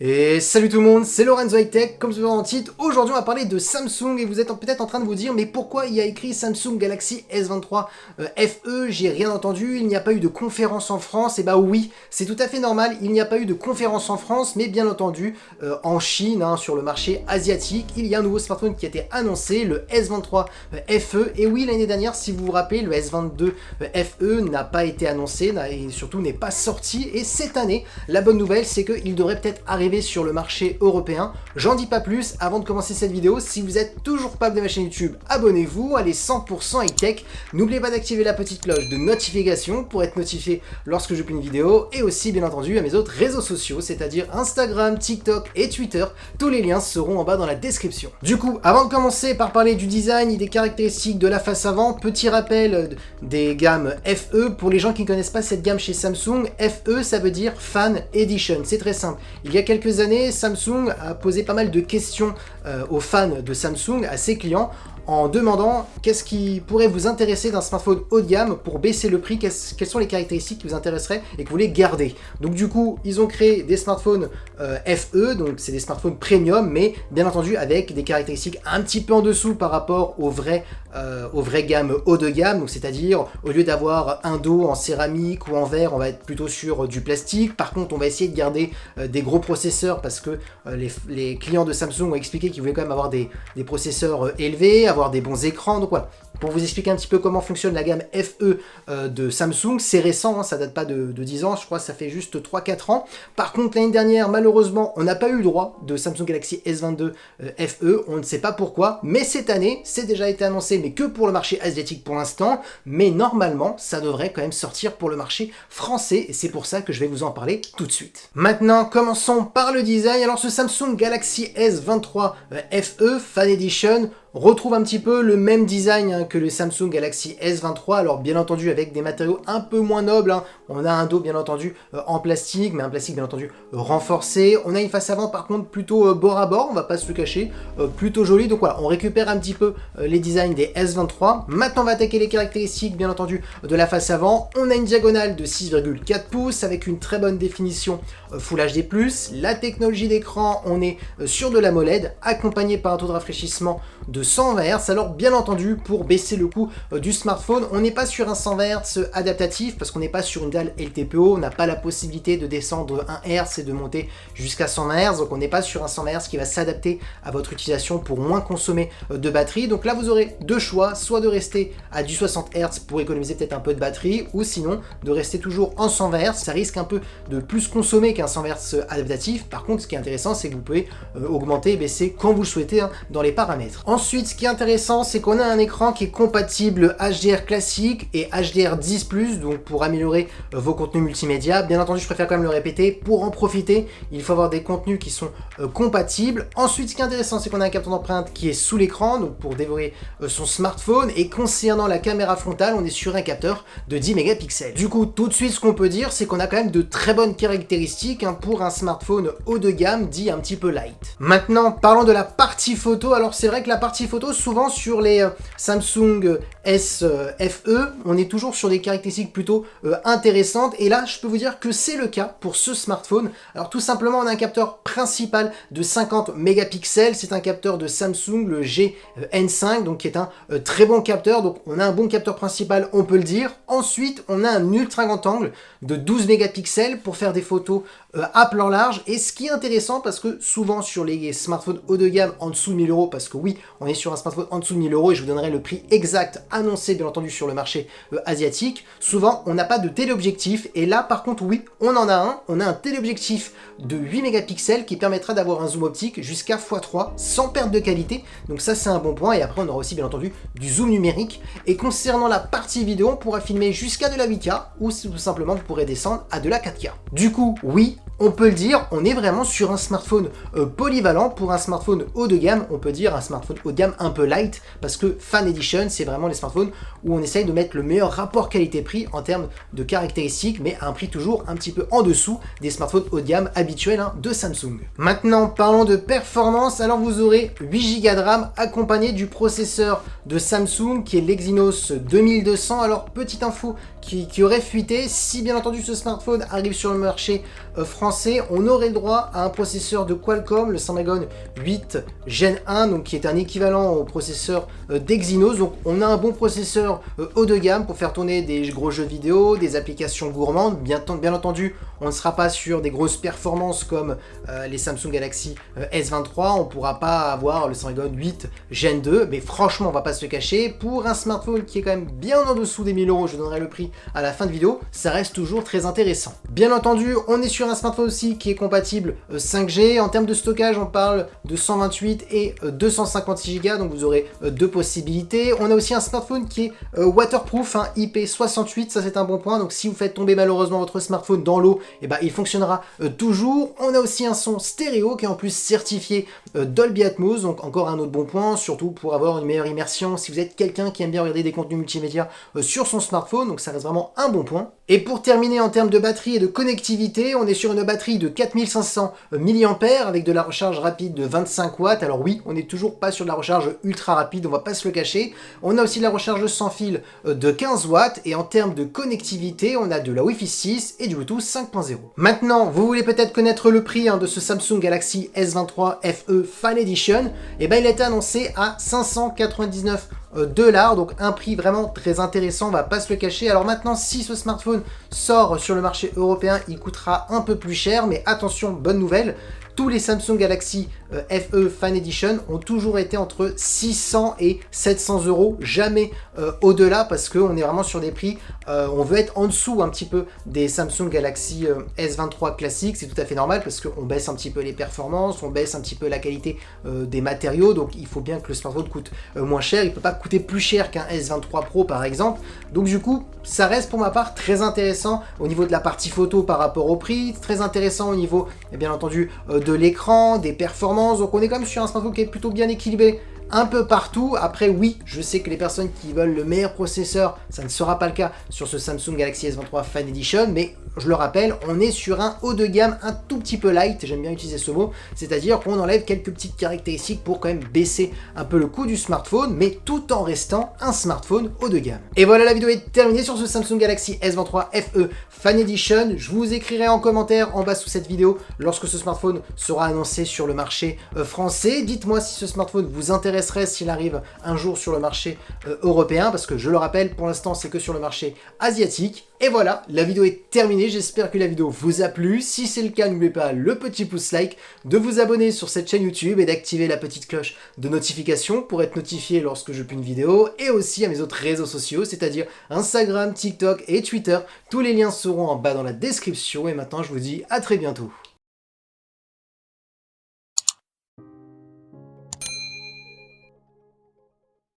Et salut tout le monde, c'est Lorenzo High Tech, comme je vous en titre, aujourd'hui on va parler de Samsung et vous êtes peut-être en train de vous dire mais pourquoi il y a écrit Samsung Galaxy S23 FE, j'ai rien entendu, il n'y a pas eu de conférence en France, et bah oui, c'est tout à fait normal, il n'y a pas eu de conférence en France, mais bien entendu en Chine, sur le marché asiatique, il y a un nouveau smartphone qui a été annoncé, le S23 FE, et oui l'année dernière si vous vous rappelez, le S22 FE n'a pas été annoncé et surtout n'est pas sorti, et cette année, la bonne nouvelle c'est qu'il devrait peut-être arriver sur le marché européen. J'en dis pas plus avant de commencer cette vidéo. Si vous êtes toujours pas abonné à ma chaîne YouTube, abonnez-vous, allez 100% high tech. N'oubliez pas d'activer la petite cloche de notification pour être notifié lorsque je publie une vidéo, et aussi bien entendu à mes autres réseaux sociaux, c'est-à-dire Instagram, TikTok et Twitter. Tous les liens seront en bas dans la description. Du coup, avant de commencer par parler du design et des caractéristiques de la face avant, petit rappel des gammes FE. Pour les gens qui ne connaissent pas cette gamme chez Samsung, FE ça veut dire Fan Edition. C'est très simple. Il y a quelques années, Samsung a posé pas mal de questions aux fans de Samsung, à ses clients, en demandant qu'est-ce qui pourrait vous intéresser d'un smartphone haut de gamme pour baisser le prix, quelles sont les caractéristiques qui vous intéresseraient et que vous voulez garder. Donc du coup, ils ont créé des smartphones FE, donc c'est des smartphones premium, mais bien entendu avec des caractéristiques un petit peu en dessous par rapport aux vraies gammes haut de gamme, donc c'est-à-dire au lieu d'avoir un dos en céramique ou en verre, on va être plutôt sur du plastique. Par contre, on va essayer de garder des gros processeurs parce que les clients de Samsung ont expliqué qu'ils voulaient quand même avoir des processeurs élevés, avoir des bons écrans, donc voilà. Pour vous expliquer un petit peu comment fonctionne la gamme FE de Samsung, c'est récent, ça date pas de 10 ans, je crois que ça fait juste 3-4 ans. Par contre, l'année dernière, malheureusement, on n'a pas eu le droit de Samsung Galaxy S22 FE, on ne sait pas pourquoi, mais cette année, c'est déjà été annoncé, mais que pour le marché asiatique pour l'instant, mais normalement, ça devrait quand même sortir pour le marché français, et c'est pour ça que je vais vous en parler tout de suite. Maintenant, commençons par le design. Alors ce Samsung Galaxy S23 FE Fan Edition retrouve un petit peu le même design que le Samsung Galaxy S23, alors bien entendu avec des matériaux un peu moins nobles, On a un dos bien entendu en plastique, mais un plastique bien entendu renforcé. On a une face avant par contre plutôt bord à bord, on va pas se le cacher, plutôt jolie. Donc voilà, on récupère un petit peu les designs des S23. Maintenant on va attaquer les caractéristiques bien entendu de la face avant. On a une diagonale de 6,4 pouces avec une très bonne définition Full HD+. La technologie d'écran, on est sur de l'AMOLED, accompagné par un taux de rafraîchissement de 120 Hz. Alors bien entendu, pour baisser le coût du smartphone, on n'est pas sur un 120 Hz adaptatif parce qu'on n'est pas sur une dalle LTPO, on n'a pas la possibilité de descendre 1 Hz et de monter jusqu'à 120 Hz, donc on n'est pas sur un 120 Hz qui va s'adapter à votre utilisation pour moins consommer de batterie. Donc là vous aurez deux choix, soit de rester à du 60 Hz pour économiser peut-être un peu de batterie, ou sinon de rester toujours en 120 Hz. Ça risque un peu de plus consommer qu'un 120 Hz adaptatif. Par contre, ce qui est intéressant, c'est que vous pouvez augmenter et baisser quand vous le souhaitez dans les paramètres. Ensuite, ce qui est intéressant, c'est qu'on a un écran qui est compatible HDR classique et HDR10+, donc pour améliorer vos contenus multimédia. Bien entendu, je préfère quand même le répéter, pour en profiter, il faut avoir des contenus qui sont compatibles. Ensuite, ce qui est intéressant, c'est qu'on a un capteur d'empreinte qui est sous l'écran, donc pour dévorer son smartphone. Et concernant la caméra frontale, on est sur un capteur de 10 mégapixels. Du coup, tout de suite, ce qu'on peut dire, c'est qu'on a quand même de très bonnes caractéristiques pour un smartphone haut de gamme, dit un petit peu light. Maintenant, parlons de la partie photo. Alors, c'est vrai que la partie photo, souvent sur les Samsung S FE, on est toujours sur des caractéristiques plutôt intéressantes. Et là, je peux vous dire que c'est le cas pour ce smartphone. Alors, tout simplement, on a un capteur principal de 50 mégapixels. C'est un capteur de Samsung, le GN5, donc qui est un très bon capteur. Donc, on a un bon capteur principal, on peut le dire. Ensuite, on a un ultra grand angle de 12 mégapixels pour faire des photos à plan large. Et ce qui est intéressant, parce que souvent sur les smartphones haut de gamme en dessous de 1000 €, parce que oui, on est sur un smartphone en dessous de 1000 € et je vous donnerai le prix exact annoncé bien entendu sur le marché asiatique, souvent on n'a pas de téléobjectif. Et là par contre oui, on en a un. On a un téléobjectif de 8 mégapixels qui permettra d'avoir un zoom optique jusqu'à x3 sans perte de qualité. Donc ça c'est un bon point. Et après on aura aussi bien entendu du zoom numérique. Et concernant la partie vidéo, on pourra filmer jusqu'à de la 8K ou tout simplement vous pourrez descendre à de la 4K. Du coup oui, on peut le dire, on est vraiment sur un smartphone polyvalent. Pour un smartphone haut de gamme, on peut dire un smartphone haut de gamme un peu light, parce que Fan Edition, c'est vraiment les smartphones où on essaye de mettre le meilleur rapport qualité-prix en termes de caractéristiques, mais à un prix toujours un petit peu en dessous des smartphones haut de gamme habituels de Samsung. Maintenant, parlons de performance. Alors vous aurez 8 Go de RAM accompagné du processeur de Samsung qui est l'Exynos 2200. Alors petite info qui aurait fuité, si bien entendu ce smartphone arrive sur le marché français, on aurait le droit à un processeur de Qualcomm, le Snapdragon 8 Gen 1, donc qui est un équivalent au processeur d'Exynos. Donc on a un bon processeur haut de gamme pour faire tourner des gros jeux vidéo, des applications gourmandes. Bien entendu, on ne sera pas sur des grosses performances comme les Samsung Galaxy S23, on ne pourra pas avoir le Snapdragon 8 Gen 2, mais franchement, on va pas se le cacher, pour un smartphone qui est quand même bien en dessous des 1000 euros, je donnerai le prix à la fin de vidéo, ça reste toujours très intéressant. Bien entendu, on est sur un smartphone aussi qui est compatible 5G. En termes de stockage, on parle de 128 et 256 Go, donc vous aurez deux possibilités. On a aussi un smartphone qui est waterproof, hein, IP68, ça c'est un bon point, donc si vous faites tomber malheureusement votre smartphone dans l'eau, et ben, il fonctionnera toujours. On a aussi un son stéréo qui est en plus certifié Dolby Atmos, donc encore un autre bon point, surtout pour avoir une meilleure immersion si vous êtes quelqu'un qui aime bien regarder des contenus multimédia sur son smartphone, donc ça reste vraiment un bon point. Et pour terminer en termes de batterie et de connectivité, on est sur une batterie de 4500 mAh avec de la recharge rapide de 25 watts. Alors oui, on n'est toujours pas sur de la recharge ultra rapide, on va pas se le cacher. On a aussi la recharge sans fil de 15 watts et en termes de connectivité, on a de la Wi-Fi 6 et du Bluetooth 5.0. Maintenant, vous voulez peut-être connaître le prix de ce Samsung Galaxy S23 FE Fan Edition. Et ben il a été annoncé à 599 $, donc un prix vraiment très intéressant, on va pas se le cacher. Alors maintenant, si ce smartphone sort sur le marché européen, il coûtera un peu plus cher, mais attention, bonne nouvelle, tous les Samsung Galaxy FE Fan Edition ont toujours été entre 600 et 700 euros, jamais au-delà, parce qu'on est vraiment sur des prix, on veut être en dessous un petit peu des Samsung Galaxy S23 classiques, c'est tout à fait normal, parce qu'on baisse un petit peu les performances, on baisse un petit peu la qualité des matériaux, donc il faut bien que le smartphone coûte moins cher, il peut pas coûter plus cher qu'un S23 Pro par exemple, donc du coup, ça reste pour ma part très intéressant au niveau de la partie photo par rapport au prix, très intéressant au niveau, bien entendu, de l'écran, des performances, donc on est quand même sur un smartphone qui est plutôt bien équilibré un peu partout. Après oui, je sais que les personnes qui veulent le meilleur processeur, ça ne sera pas le cas sur ce Samsung Galaxy S23 Fan Edition, mais je le rappelle, on est sur un haut de gamme un tout petit peu light, j'aime bien utiliser ce mot, c'est-à-dire qu'on enlève quelques petites caractéristiques pour quand même baisser un peu le coût du smartphone, mais tout en restant un smartphone haut de gamme. Et voilà, la vidéo est terminée sur ce Samsung Galaxy S23 FE Fan Edition. Je vous écrirai en commentaire en bas sous cette vidéo lorsque ce smartphone sera annoncé sur le marché français. Dites-moi si ce smartphone vous intéresserait s'il arrive un jour sur le marché européen, parce que je le rappelle, pour l'instant c'est que sur le marché asiatique. Et voilà, la vidéo est terminée, j'espère que la vidéo vous a plu. Si c'est le cas, n'oubliez pas le petit pouce like, de vous abonner sur cette chaîne YouTube et d'activer la petite cloche de notification pour être notifié lorsque je publie une vidéo, et aussi à mes autres réseaux sociaux, c'est-à-dire Instagram, TikTok et Twitter. Tous les liens seront en bas dans la description, et maintenant je vous dis à très bientôt.